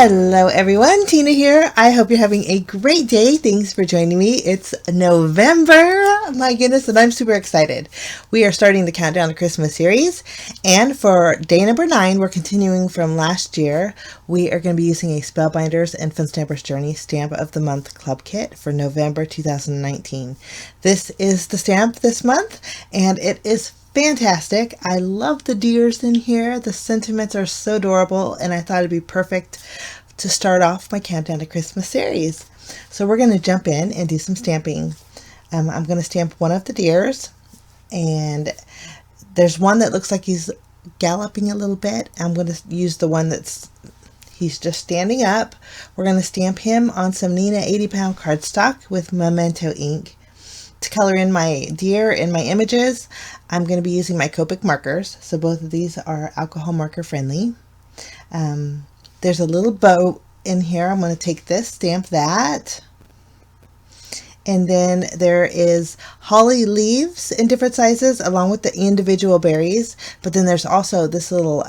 Hello everyone, Tina here. I hope you're having a great day. Thanks for joining me. It's November, my goodness, and I'm super excited. We are starting the Countdown to Christmas series, and for day number 9, we're continuing from last year. We are going to be using a Spellbinders FSJ Journey Stamp of the Month Club Kit for November 2019. This is the stamp this month, and it is fantastic. I love the deers in here. The sentiments are so adorable, and I thought it'd be perfect to start off my Countdown to Christmas series. So we're going to jump in and do some stamping. I'm going to stamp one of the deers, and there's one that looks like he's galloping a little bit. I'm going to use the one he's just standing up. We're going to stamp him on some Nina 80-pound cardstock with Memento ink. To color in my deer in my images, I'm going to be using my Copic markers. So both of these are alcohol marker friendly. There's a little bow in here. I'm going to take this, stamp that. And then there is holly leaves in different sizes along with the individual berries. But then there's also this little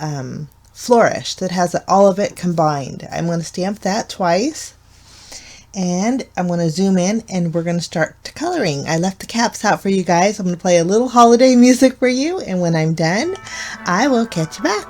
flourish that has all of it combined. I'm going to stamp that twice. And I'm going to zoom in and we're going to start coloring. I left the caps out for you guys. I'm going to play a little holiday music for you, and when I'm done, I will catch you back.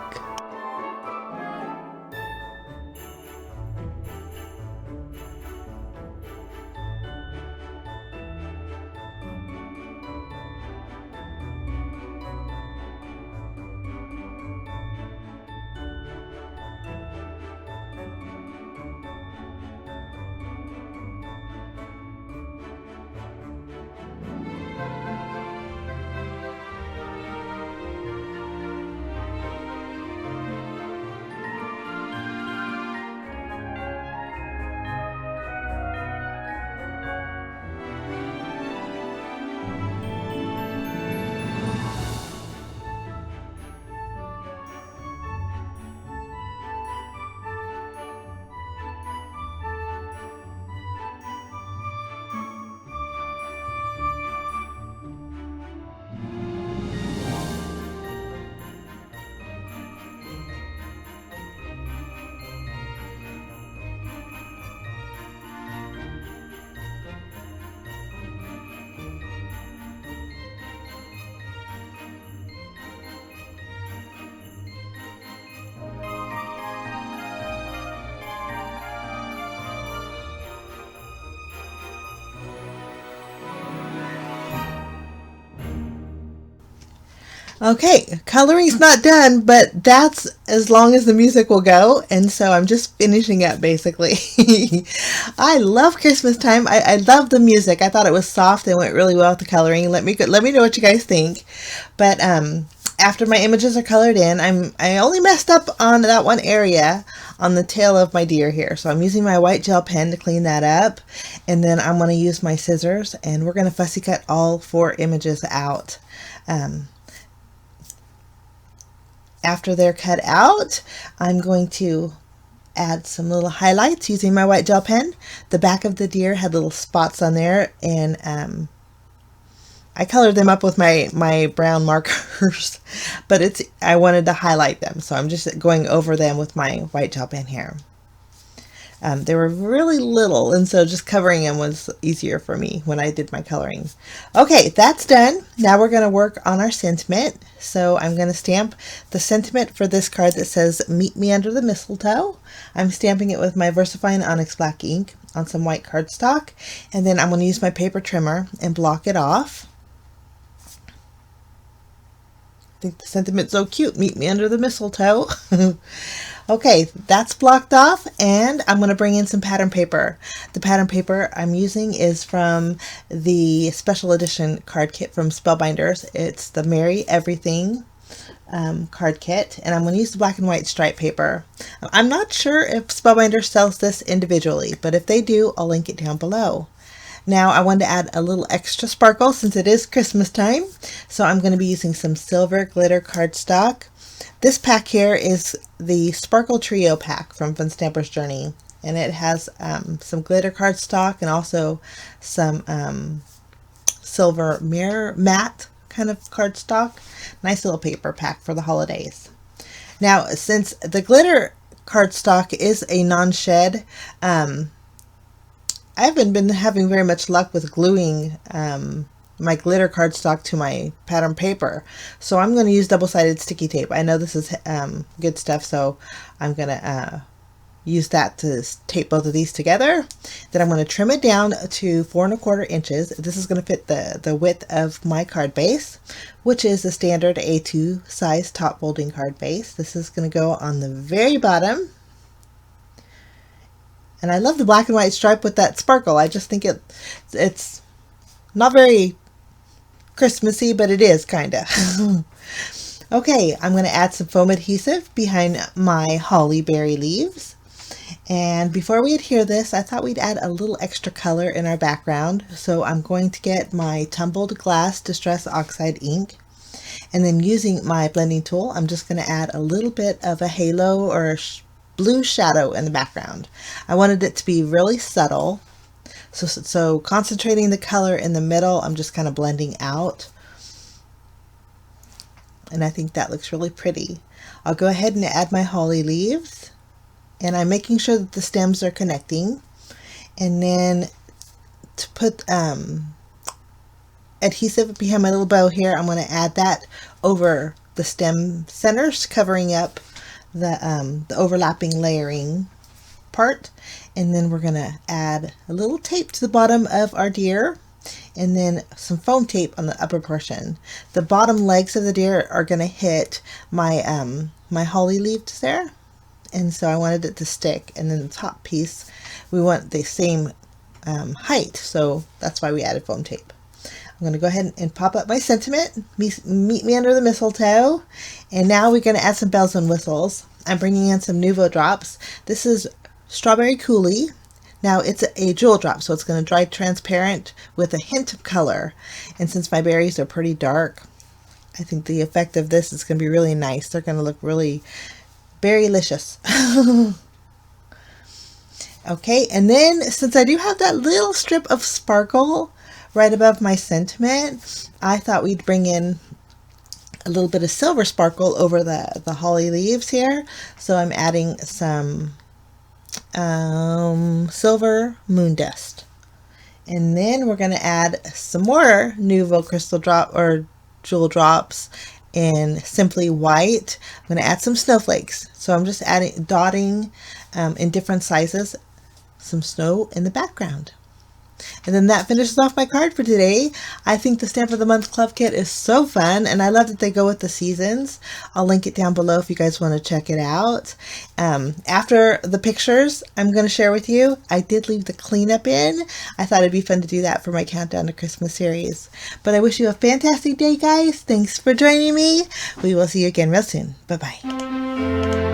Okay, coloring's not done, but that's as long as the music will go, and so I'm just finishing up basically. I love Christmas time. I love the music. I thought it was soft and went really well with the coloring. Let me know what you guys think. But after my images are colored in, I only messed up on that one area on the tail of my deer here. So I'm using my white gel pen to clean that up, and then I'm going to use my scissors, and we're going to fussy cut all 4 images out. After they're cut out, I'm going to add some little highlights using my white gel pen. The back of the deer had little spots on there, and I colored them up with my brown markers, but I wanted to highlight them, so I'm just going over them with my white gel pen here. They were really little, and so just covering them was easier for me when I did my coloring. Okay, that's done. Now we're going to work on our sentiment. So I'm going to stamp the sentiment for this card that says, "Meet me under the mistletoe." I'm stamping it with my VersaFine Onyx Black ink on some white cardstock, and then I'm going to use my paper trimmer and block it off. I think the sentiment's so cute. Meet me under the mistletoe. Okay, that's blocked off, and I'm going to bring in some pattern paper. The pattern paper I'm using is from the special edition card kit from Spellbinders. It's the Merry Everything card kit, and I'm going to use the black and white stripe paper. I'm not sure if Spellbinders sells this individually, but if they do, I'll link it down below. Now I wanted to add a little extra sparkle since it is Christmas time, so I'm going to be using some silver glitter cardstock. This pack here is the Sparkle Trio pack from Fun Stamper's Journey, and it has some glitter cardstock and also some silver mirror matte kind of cardstock. Nice little paper pack for the holidays. Now, since the glitter cardstock is a non-shed. I haven't been having very much luck with gluing my glitter cardstock to my pattern paper, so I'm going to use double-sided sticky tape. I know this is good stuff, so I'm going to use that to tape both of these together. Then I'm going to trim it down to 4 1/4 inches. This is going to fit the width of my card base, which is the standard A2 size top folding card base. This is going to go on the very bottom. And I love the black and white stripe with that sparkle. I just think it's not very Christmassy, but it is kind of. Okay, I'm going to add some foam adhesive behind my holly berry leaves. And before we adhere this, I thought we'd add a little extra color in our background. So I'm going to get my tumbled glass Distress Oxide ink. And then using my blending tool, I'm just going to add a little bit of a halo or blue shadow in the background. I wanted it to be really subtle. So concentrating the color in the middle, I'm just kind of blending out. And I think that looks really pretty. I'll go ahead and add my holly leaves. And I'm making sure that the stems are connecting. And then to put adhesive behind my little bow here, I'm going to add that over the stem centers, covering up the overlapping layering part. And then we're going to add a little tape to the bottom of our deer, and then some foam tape on the upper portion. The bottom legs of the deer are going to hit my my holly leaves there, and so I wanted it to stick. And then the top piece, we want the same height, so that's why we added foam tape. I'm going to go ahead and pop up my sentiment, meet me under the mistletoe, and now we're going to add some bells and whistles. I'm bringing in some Nuvo drops. This is Strawberry Coulis. Now it's a jewel drop, so it's going to dry transparent with a hint of color. And since my berries are pretty dark, I think the effect of this is going to be really nice. They're going to look really berry-licious. Okay, and then since I do have that little strip of sparkle right above my sentiment, I thought we'd bring in a little bit of silver sparkle over the holly leaves here. So I'm adding some silver moon dust, and then we're going to add some more Nuvo crystal drop or jewel drops in Simply White. I'm going to add some snowflakes, so I'm just dotting in different sizes some snow in the background. And then that finishes off my card for today. I think the Stamp of the Month Club Kit is so fun, and I love that they go with the seasons. I'll link it down below if you guys want to check it out. After the pictures I'm going to share with you, I did leave the cleanup in. I thought it'd be fun to do that for my Countdown to Christmas series. But I wish you a fantastic day, guys. Thanks for joining me. We will see you again real soon. Bye-bye.